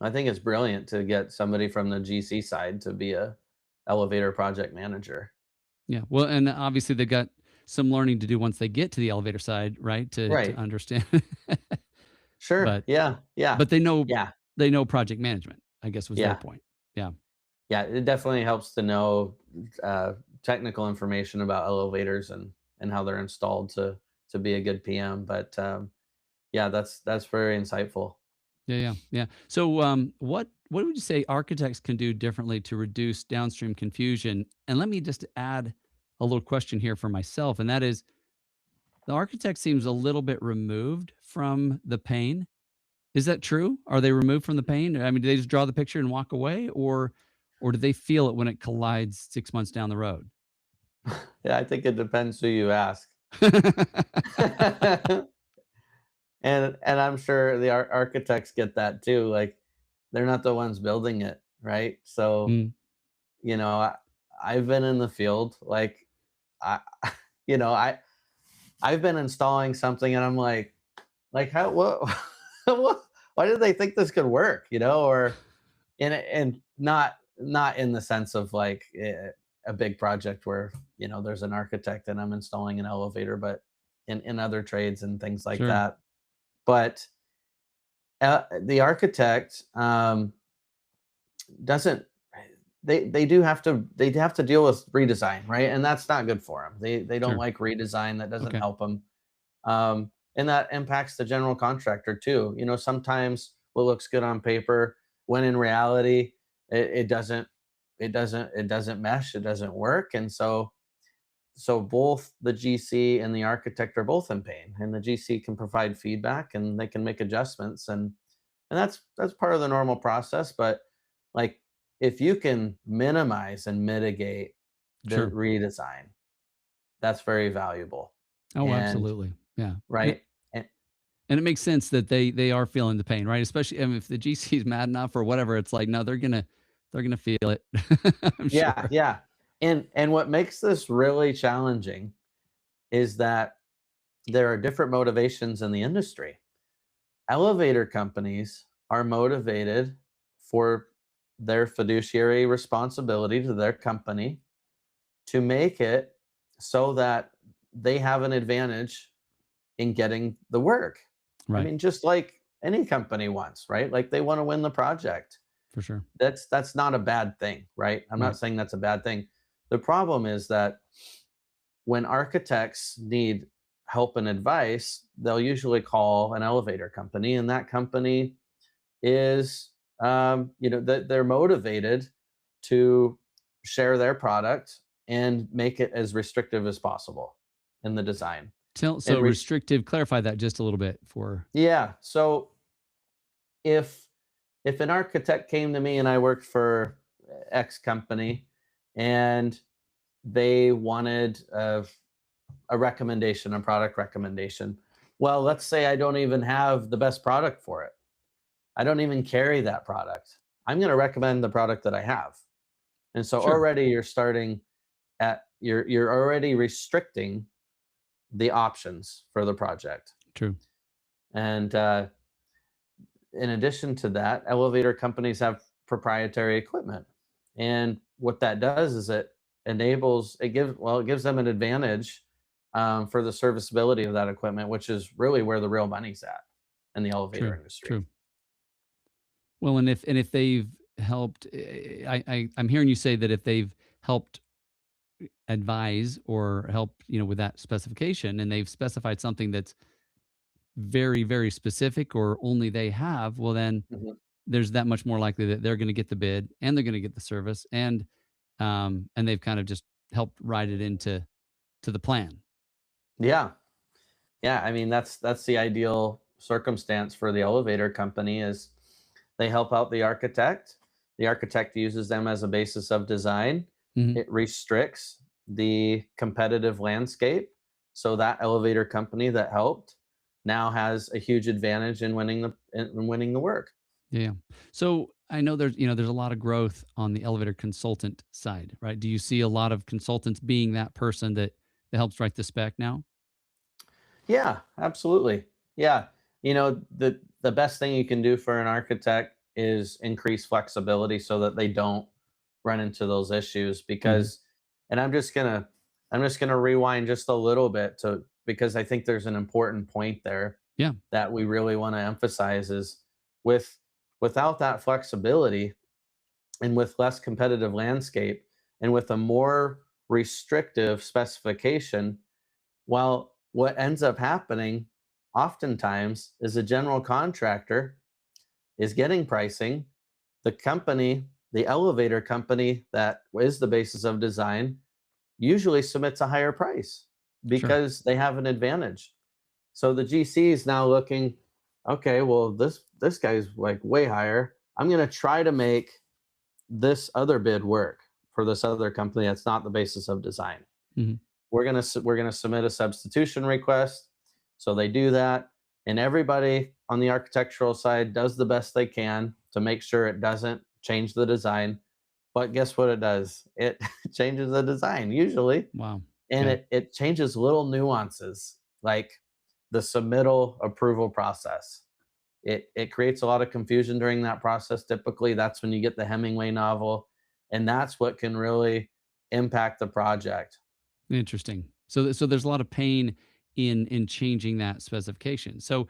I think it's brilliant to get somebody from the GC side to be a elevator project manager. Yeah. Well, and obviously they've got some learning to do once they get to the elevator side, right? To Right. understand. Sure. but Yeah. Yeah. but Yeah. they know project management, I guess was their Yeah. point. Yeah. Yeah. It definitely helps to know uh, technical information about elevators and how they're installed to be a good PM. But yeah, that's very insightful. Yeah, yeah, yeah. So what would you say architects can do differently to reduce downstream confusion? And let me just add a little question here for myself, and that is, the architect seems a little bit removed from the pain. Is that true? Are they removed from the pain? I mean, do they just draw the picture and walk away, or do they feel it when it collides 6 months down the road? Yeah, I think it depends who you ask. And I'm sure the architects get that too. Like, they're not the ones building it, right? So, Mm, you know, I've been in the field, like, I, you know, I've been installing something, and I'm like how what, what why did they think this could work? Or and not in the sense of like a big project where there's an architect and I'm installing an elevator, but in other trades and things like sure. that. But the architect doesn't they have to deal with redesign, right? And that's not good for them. They don't Sure. like redesign. That doesn't Okay. help them. And that impacts the general contractor too. Sometimes what looks good on paper, when in reality, it doesn't, it doesn't mesh, it doesn't work. And so both the GC and the architect are both in pain, and the GC can provide feedback and they can make adjustments, and that's part of the normal process. But like, if you can minimize and mitigate the Sure. redesign, that's very valuable. Oh, And absolutely. Yeah. right. And And it makes sense that they are feeling the pain, right? Especially, I mean, if the GC is mad enough or whatever, it's like, no, they're gonna feel it. I'm yeah, sure. yeah. And what makes this really challenging is that there are different motivations in the industry. Elevator companies are motivated for their fiduciary responsibility to their company to make it so that they have an advantage in getting the work. I Right. mean, just like any company wants, right? Like, they want to win the project. For sure. That's not a bad thing, right? I'm not Right. saying that's a bad thing. The problem is that when architects need help and advice, they'll usually call an elevator company, and that company is, that they're motivated to share their product and make it as restrictive as possible in the design. So And restrictive, clarify that just a little bit for yeah, so if if an architect came to me and I worked for X company, and they wanted a recommendation, a product recommendation. Well, let's say I don't even have the best product for it. I don't even carry that product. I'm going to recommend the product that I have. And so sure. already you're starting at you're already restricting the options for the project. True. And in addition to that, elevator companies have proprietary equipment. And what that does is it gives them an advantage for the serviceability of that equipment, which is really where the real money's at in the elevator True. industry. True. Well, and if they've helped, I'm hearing you say that if they've helped advise or help, with that specification, and they've specified something that's very, very specific or only they have, well, then Mhm. there's that much more likely that they're going to get the bid and they're going to get the service, and they've kind of just helped write it to the plan. Yeah, yeah. I mean, that's the ideal circumstance for the elevator company is they help out the architect. The architect uses them as a basis of design. Mhm. It restricts the competitive landscape. So that elevator company that helped now has a huge advantage in winning the work. Yeah. So I know there's a lot of growth on the elevator consultant side, right? Do you see a lot of consultants being that person that helps write the spec now? Yeah, absolutely. Yeah. The best thing you can do for an architect is increase flexibility so that they don't run into those issues. Mhm. Because and I'm just going to rewind just a little bit to because I think there's an important point there Yeah. that we really want to emphasize is with without that flexibility, and with less competitive landscape, and with a more restrictive specification, well, what ends up happening oftentimes is a general contractor is getting pricing. The company, the elevator company that is the basis of design, usually submits a higher price. Sure. because they have an advantage. So the GC is now looking, okay, well, this guy's like way higher. I'm going to try to make this other bid work for this other company that's not the basis of design. Mhm. We're going to submit a substitution request. So they do that, and everybody on the architectural side does the best they can to make sure it doesn't change the design. But guess what it does? It changes the design usually, Wow. and Okay. it changes little nuances like the submittal approval process. It creates a lot of confusion during that process. Typically, that's when you get the Hemingway novel, and that's what can really impact the project. Interesting. So there's a lot of pain in changing that specification. So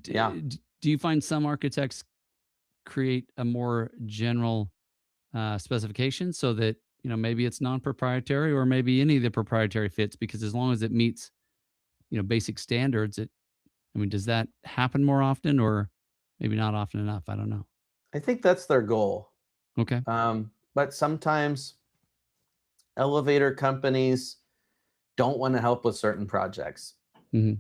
Yeah, do you find some architects create a more general specification so that maybe it's non-proprietary or maybe any of the proprietary fits because as long as it meets basic standards, I mean, does that happen more often or maybe not often enough? I don't know. I think that's their goal. Okay. But sometimes elevator companies don't want to help with certain projects. Hmm.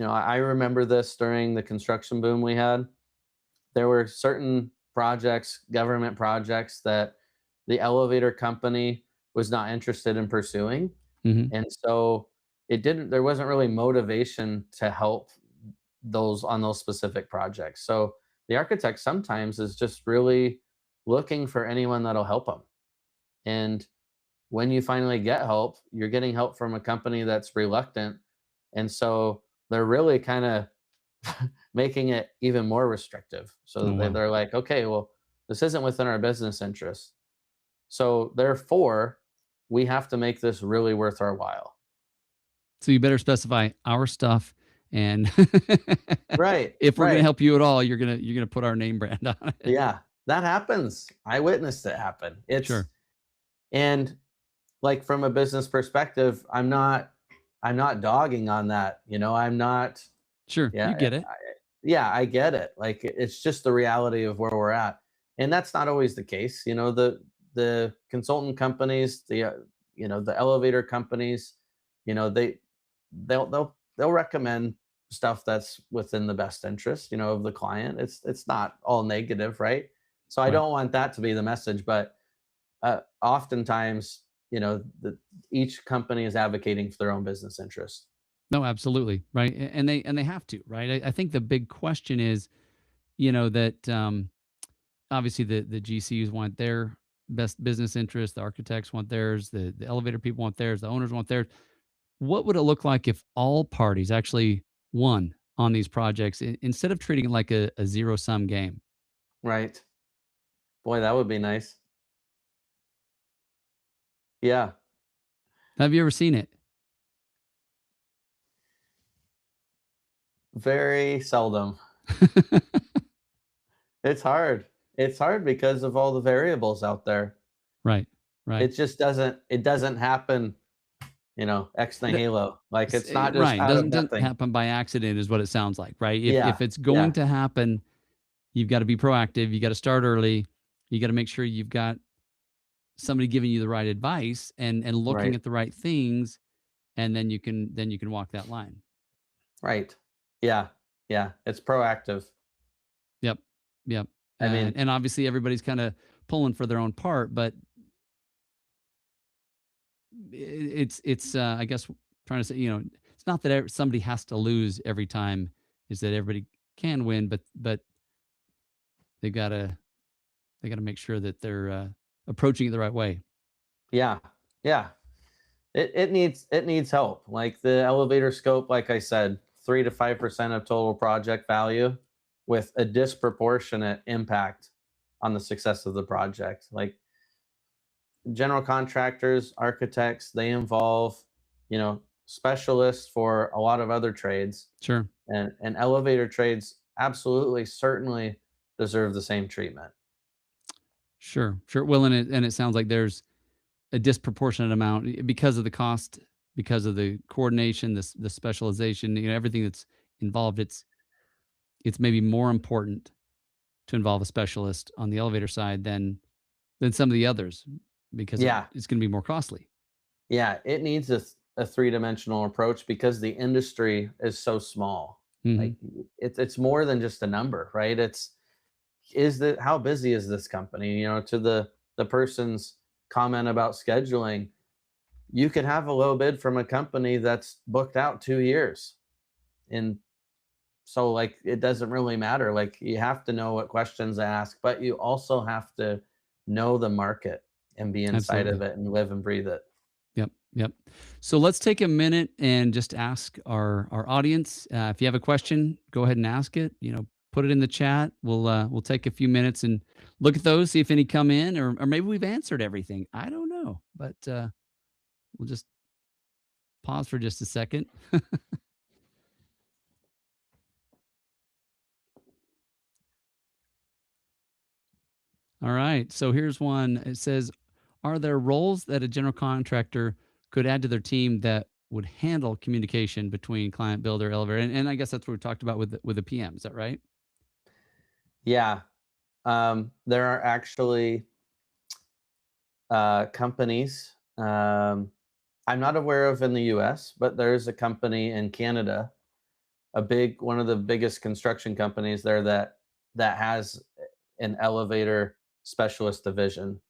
I remember this during the construction boom we had. There were certain projects, government projects, that the elevator company was not interested in pursuing. Hmm. And so there wasn't really motivation to help those on those specific projects. So the architect sometimes is just really looking for anyone that'll help them. And when you finally get help, you're getting help from a company that's reluctant. And so they're really kind of making it even more restrictive. So Oh wow. they're like, okay, well, this isn't within our business interest. So therefore, we have to make this really worth our while. So you better specify our stuff, and Right, if we're going to right. help you at all, you're gonna put our name brand on it. Yeah, that happens. I witnessed it happen. Sure. And like from a business perspective, I'm not dogging on that. I'm not. Sure. Yeah, You get it. yeah, I get it. Like it's just the reality of where we're at, and that's not always the case. The consultant companies, the elevator companies, they'll recommend stuff that's within the best interest, of the client. It's not all negative, right? So I Right. don't want that to be the message, but oftentimes, each company is advocating for their own business interest. No, absolutely. Right. And they have to, right? I think the big question is, that obviously the GCs want their best business interests, the architects want theirs, the elevator people want theirs, the owners want theirs. What would it look like if all parties actually won on these projects instead of treating it like a zero sum game? Right. Boy, that would be nice. Yeah. Have you ever seen it? Very seldom. It's hard. It's hard because of all the variables out there. Right. Right. It doesn't happen, ex nihilo. Like it's not just Right. out of Doesn't nothing. happen by accident is what it sounds like, right? If Yeah. it's going Yeah. to happen, you've got to be proactive. You got to start early. You got to make sure you've got somebody giving you the right advice and looking Right. at the right things, and then you can walk that line. Right. Yeah. Yeah. It's proactive. Yep. Yep. I And mean, and obviously everybody's kind of pulling for their own part, but it's I guess trying to say, it's not that somebody has to lose every time, is that everybody can win, but they gotta they gotta make sure that they're approaching it the right way. yeah. Yeah. It needs help. Like the elevator scope, like I said, 3 to 5% of total project value with a disproportionate impact on the success of the project. Like general contractors, architects, they involve, specialists for a lot of other trades. Sure. And elevator trades absolutely, certainly deserve the same treatment. Sure. Sure. Well, and it sounds like there's a disproportionate amount because of the cost, because of the coordination, the specialization, everything that's involved. It's maybe more important to involve a specialist on the elevator side than some of the others because Yeah. it's going to be more costly. Yeah. a three-dimensional approach because the industry is so small. Hmm. Like it's more than just a number, right? Is that how busy is this company? To the person's comment about scheduling, you could have a low bid from a company that's booked out 2 years. And so like it doesn't really matter. Like you have to know what questions to ask, but you also have to know the market and be inside of Absolutely. it and live and breathe it. Yep. Yep. So let's take a minute and just ask our audience. If you have a question, go ahead and ask it. Put it in the chat. We'll take a few minutes and look at those, see if any come in, or maybe we've answered everything. I don't know, but we'll just pause for just a second. All right. So here's one. It says, "Are there roles that a general contractor could add to their team that would handle communication between client, builder, elevator?" And I guess that's what we talked about with the PM. Is that right? Yeah. There are actually companies I'm not aware of in the US, but there's a company in Canada, one of the biggest construction companies there that has an elevator specialist division.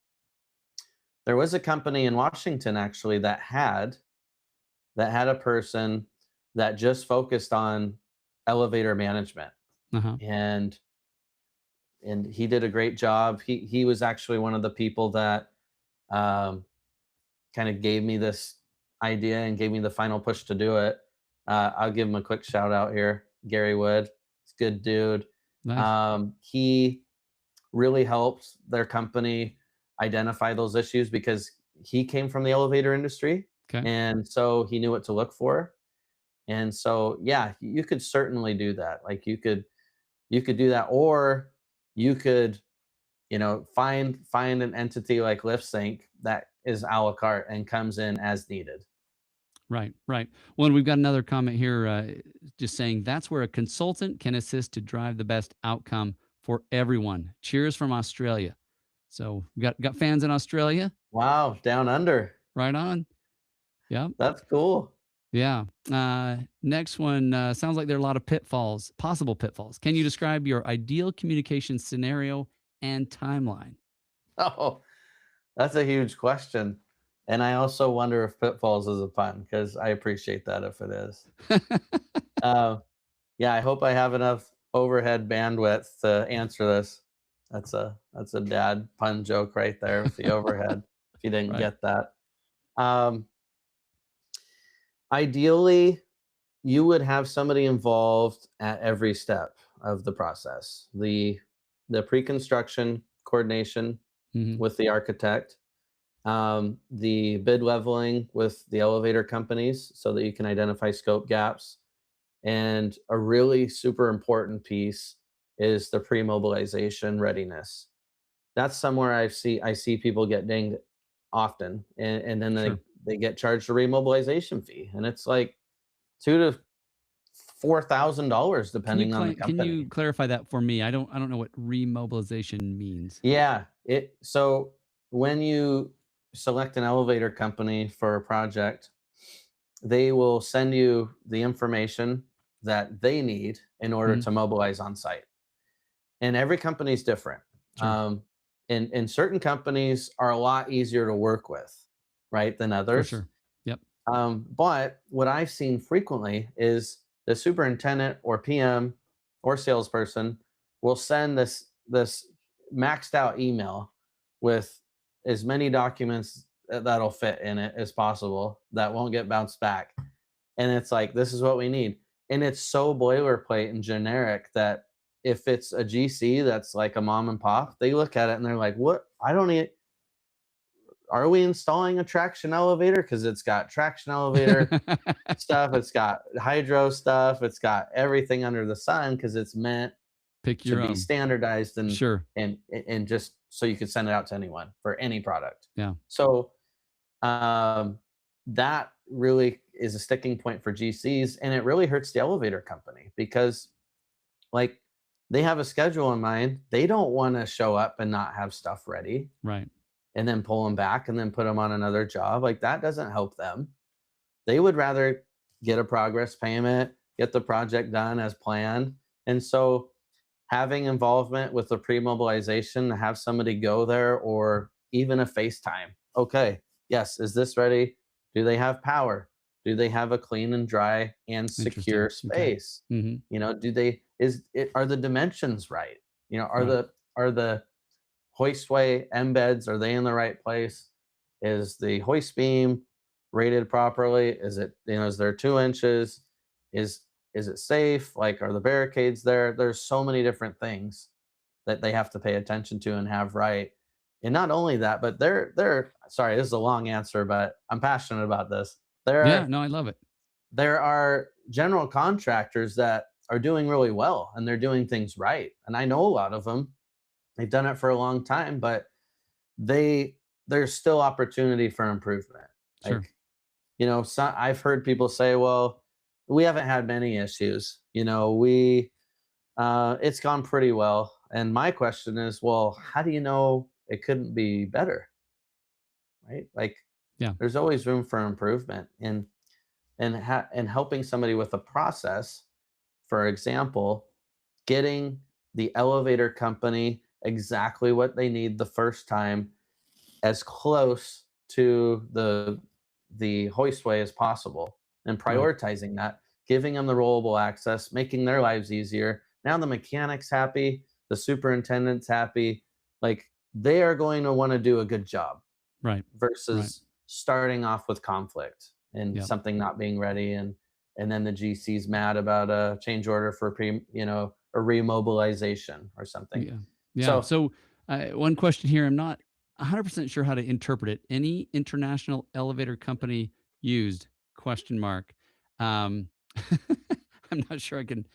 There was a company in Washington actually that had a person that just focused on elevator management, Uh huh. and he did a great job. He was actually one of the people that um, kind of gave me this idea and gave me the final push to do it. I'll give him a quick shout out here, Gary Wood. He's a good dude. Nice. He really helped their company identify those issues because he came from the elevator industry, Okay. and so he knew what to look for. And so, yeah, you could certainly do that. Like you could do that, or you could, find an entity like LiftSync that is a la carte and comes in as needed. Right. Right. Well, and we've got another comment here, just saying that's where a consultant can assist to drive the best outcome for everyone. Cheers from Australia. So we got fans in Australia. Wow, down under. Right on. Yep. That's cool. Yeah. Next one, sounds like there are a lot of pitfalls, possible pitfalls. Can you describe your ideal communication scenario and timeline? Oh, that's a huge question. And I also wonder if pitfalls is a pun because I appreciate that if it is. Uh, yeah, I hope I have enough overhead bandwidth to answer this. That's a dad pun joke right there with the overhead. If you didn't Right. get that, um, ideally, you would have somebody involved at every step of the process. The pre-construction coordination Hmm. with the architect, the bid leveling with the elevator companies so that you can identify scope gaps. And a really super important piece is the pre-mobilization readiness. That's somewhere I see people get dinged often, and then Sure. they get charged a remobilization fee, and it's like $2,000 to $4,000 depending on the Can you company. clarify that for me? I don't know what remobilization means. Yeah, so when you select an elevator company for a project, they will send you the information that they need in order Hmm. to mobilize on site. And every company is different. Sure. Um, and certain companies are a lot easier to work with, right, than For others. sure. Yep. But what I've seen frequently is the superintendent or PM or salesperson will send this maxed out email with as many documents that'll fit in it as possible that won't get bounced back. And it's like, this is what we need. And it's so boilerplate and generic that if it's a GC that's like a mom and pop, they look at it and they're like, what? I don't need, are we installing a traction elevator? Because it's got traction elevator stuff, it's got hydro stuff, it's got everything under the sun because it's meant Pick to your be own. standardized and Sure. and and just so you can send it out to anyone for any product. Yeah. So um, that really is a sticking point for GCs, and it really hurts the elevator company because like they have a schedule in mind. They don't want to show up and not have stuff ready Right. and then pull them back and then put them on another job. Like that doesn't help them. they would rather get a progress payment, get the project done as planned. And so having involvement with the pre-mobilization, have somebody go there, or even a FaceTime. Okay, yes, is this ready? Do they have power? Do they have a clean and dry and Interesting. secure Okay. space? Hmm. Do they are the dimensions right? Are Right. the hoistway embeds, are they in the right place? Is the hoist beam rated properly? Is it, is there 2 inches? Is is it safe? Like, are the barricades there? There's so many different things that they have to pay attention to and have right. And not only that, but they're sorry, this is a long answer, but I'm passionate about this. There Yeah. are No, I love it. there are general contractors that are doing really well and they're doing things right. And I know a lot of them. They've done it for a long time, but they there's still opportunity for improvement. Sure. Like, I've heard people say, well, we haven't had many issues. We it's gone pretty well. And my question is, well, how do you know it couldn't be better? Right? Like, Yeah. there's always room for improvement. And helping somebody with a process, for example, getting the elevator company exactly what they need the first time, as close to the hoistway as possible, and Right. prioritizing that, giving them the rollable access, making their lives easier. Now the mechanic's happy, the superintendent's happy. Like, they are going to want to do a good job Right. Right. versus starting off with conflict and Yeah. something not being ready, and then the GC's mad about a change order for a remobilization or something. Yeah. Yeah. So So, one question here. I'm not 100% sure how to interpret it. Any international elevator company used? Question mark. Um, I'm not sure I can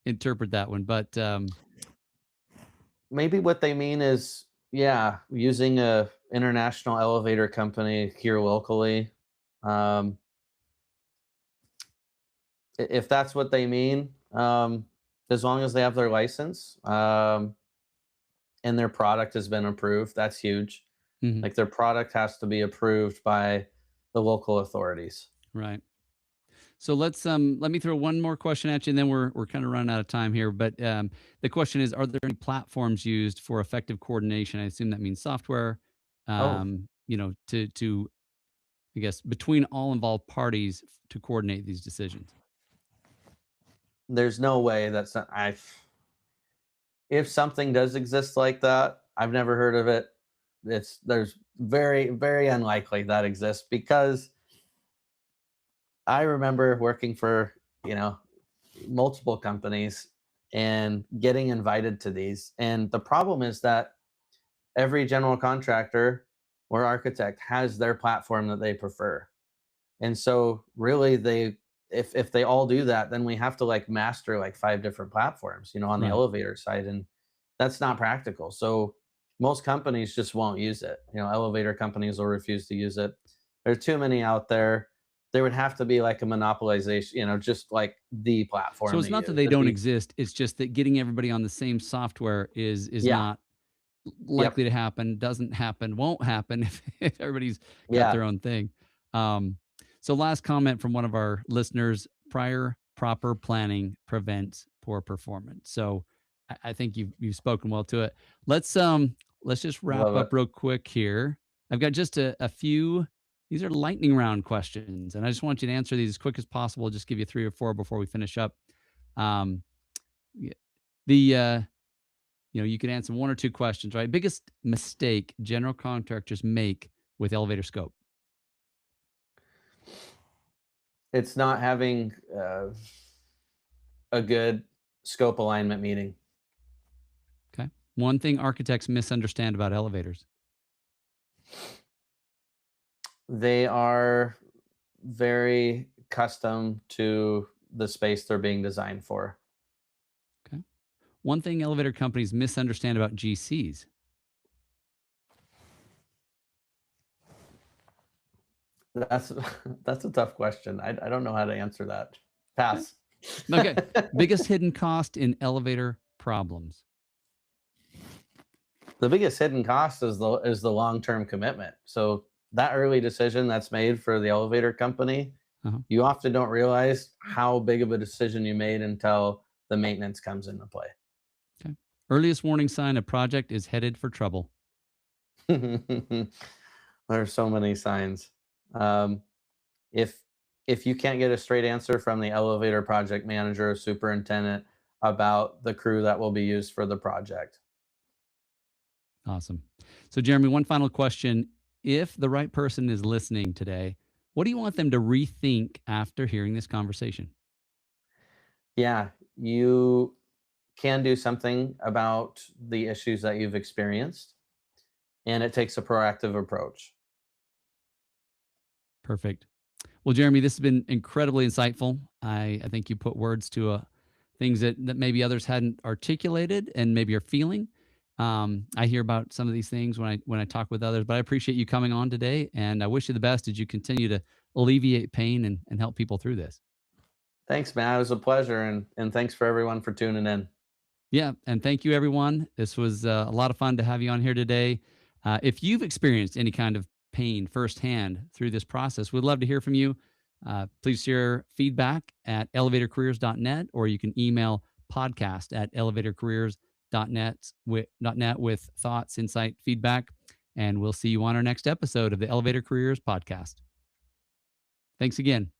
interpret that one, but maybe what they mean is, yeah, using a international elevator company here locally. Um, if that's what they mean, as long as they have their license, and their product has been approved, that's huge. mhm, Like, their product has to be approved by the local authorities. right. So let me throw one more question at you, and then we're kind of running out of time here. But the question is, are there any platforms used for effective coordination? I assume that means software. Oh, To I guess between all involved parties to coordinate these decisions. there's no way that's not, if something does exist like that, I've never heard of it. There's very, very unlikely that exists, because I remember working for, you know, multiple companies and getting invited to these. And the problem is that every general contractor or architect has their platform that they prefer. And so really, if they all do that, then we have to like master like 5 different platforms, on the Right. elevator side. And that's not practical. So most companies just won't use it. Elevator companies will refuse to use it. There's too many out there. There would have to be like a monopolization, just like the So platform it's to not that use. they It'd don't be exist. It's just that getting everybody on the same software is Yeah. not Yep. likely to happen, doesn't happen, won't happen if everybody's got Yeah. their own thing. Um, so last comment from one of our listeners, prior proper planning prevents poor performance. So I think you've spoken well to it. Let's just wrap Love it. up real quick here. I've got just a few. These are lightning round questions, and I just want you to answer these as quick as possible. Just give you 3 or 4 before we finish up. Um, y- the you can answer 1 or 2 questions, right? Biggest mistake general contractors make with elevator scope. It's not having a good scope alignment meeting. Okay. One thing architects misunderstand about elevators. They are very custom to the space they're being designed for. Okay. One thing elevator companies misunderstand about GCs. That's that's a tough question. I don't know how to answer that. Okay. Pass. Okay. Biggest hidden cost in elevator problems. The biggest hidden cost is the long-term commitment. So that early decision that's made for the elevator company, Uh-huh. You often don't realize how big of a decision you made until the maintenance comes into play. Okay. Earliest warning sign a project is headed for trouble. There's so many signs. Um, if if you can't get a straight answer from the elevator project manager or superintendent about the crew that will be used for the project. Awesome. So, Jeremy, one final question. If the right person is listening today, what do you want them to rethink after hearing this conversation? Yeah, you can do something about the issues that you've experienced, and it takes a proactive approach. Perfect. Well, Jeremy, this has been incredibly insightful. I think you put words to things that maybe others hadn't articulated and maybe are feeling. I hear about some of these things when I talk with others, but I appreciate you coming on today, and I wish you the best as you continue to alleviate pain and help people through this. Thanks, Matt. It was a pleasure, and thanks for everyone for tuning in. Yeah, and thank you, everyone. This was a lot of fun to have you on here today. If you've experienced any kind of pain firsthand through this process, we'd love to hear from you. Please share feedback at elevatorcareers.net, or you can email podcast at elevatorcareers.net with thoughts, insight, feedback. And we'll see you on our next episode of the Elevator Careers Podcast. Thanks again.